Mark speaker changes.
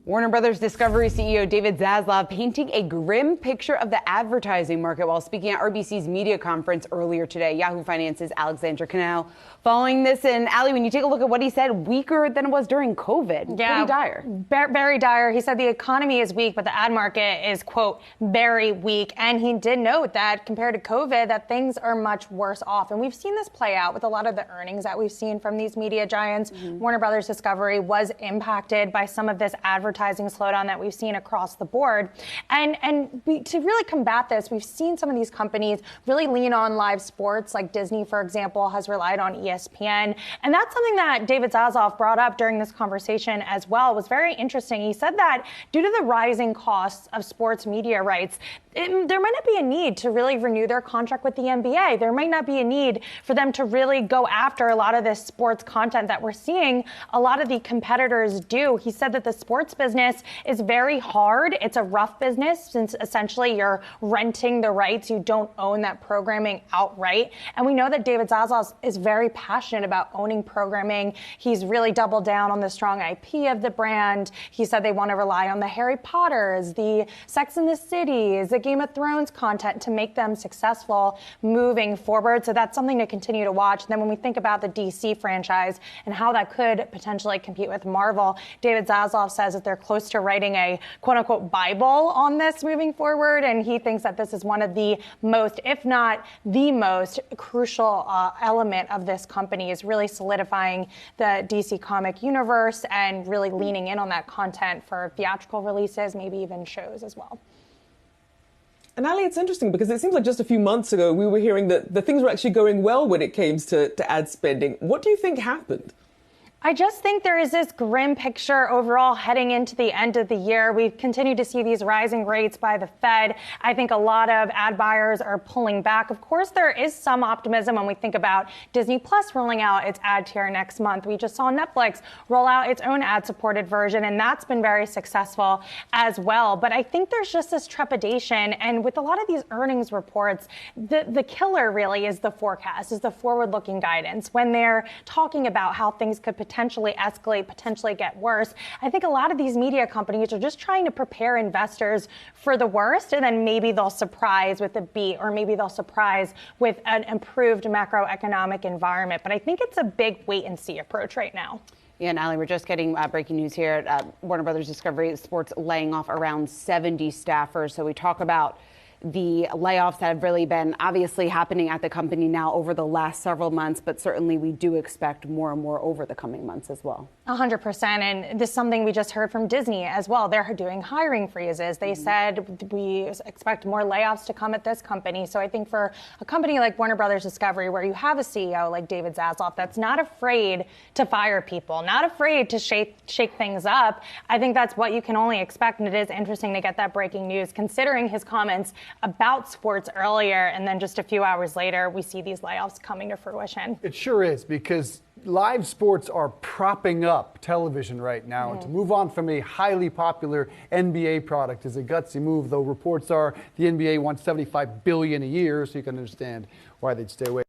Speaker 1: Warner Brothers Discovery CEO David Zaslav painting a grim picture of the advertising market while speaking at RBC's media conference earlier today. Yahoo Finance's Allie Canal following this. And Allie, when you take a look at what he said, weaker than it was during COVID.
Speaker 2: Yeah,
Speaker 1: pretty dire.
Speaker 2: Very dire. He said the economy is weak, but the ad market is, quote, very weak. And he did note that compared to COVID, that things are much worse off. And we've seen this play out with a lot of the earnings that we've seen from these media giants. Warner Brothers Discovery was impacted by some of this advertising slowdown that we've seen across the board. And to really combat this, we've seen some of these companies really lean on live sports, like Disney, for example, has relied on ESPN. And that's something that David Zaslav brought up during this conversation as well. It was very interesting. He said that due to the rising costs of sports media rights, there might not be a need to really renew their contract with the NBA. There might not be a need for them to really go after a lot of this sports content that we're seeing a lot of the competitors do. He said that the sports business is very hard. It's a rough business since essentially you're renting the rights. You don't own that programming outright. And we know that David Zaslav is very passionate about owning programming. He's really doubled down on the strong IP of the brand. He said they want to rely on the Harry Potters, the Sex and the Cities, the Game of Thrones content to make them successful moving forward. So that's something to continue to watch. And then when we think about the DC franchise and how that could potentially compete with Marvel, David Zaslav says that they're close to writing a quote unquote Bible on this moving forward. And he thinks that this is one of the most, if not the most crucial element of this company, is really solidifying the DC comic universe and really leaning in on that content for theatrical releases, maybe even shows as well.
Speaker 3: And Allie, it's interesting because it seems like just a few months ago we were hearing that the things were actually going well when it came to ad spending. What do you think happened?
Speaker 2: I just think there is this grim picture overall heading into the end of the year. We've continued to see these rising rates by the Fed. I think a lot of ad buyers are pulling back. Of course, there is some optimism when we think about Disney Plus rolling out its ad tier next month. We just saw Netflix roll out its own ad-supported version, and that's been very successful as well. But I think there's just this trepidation, and with a lot of these earnings reports, the killer really is the forecast, is the forward-looking guidance. When they're talking about how things could potentially escalate, potentially get worse, I think a lot of these media companies are just trying to prepare investors for the worst, and then maybe they'll surprise with a beat, or maybe they'll surprise with an improved macroeconomic environment. But I think it's a big wait-and-see approach right now.
Speaker 1: Yeah, and Allie, we're just getting breaking news here at Warner Brothers Discovery Sports laying off around 70 staffers. So we talk about the layoffs that have really been obviously happening at the company now over the last several months, but certainly we do expect more and more over the coming months as well.
Speaker 2: 100%. And this is something we just heard from Disney as well. They're doing hiring freezes. They said we expect more layoffs to come at this company. So I think for a company like Warner Brothers Discovery, where you have a CEO like David Zaslav that's not afraid to fire people, not afraid to shake things up, I think that's what you can only expect. And it is interesting to get that breaking news, considering his comments about sports earlier, and then just a few hours later, we see these layoffs coming to fruition.
Speaker 4: It sure is, because live sports are propping up television right now. And to move on from a highly popular NBA product is a gutsy move, though reports are the NBA wants $75 billion a year, so you can understand why they'd stay away.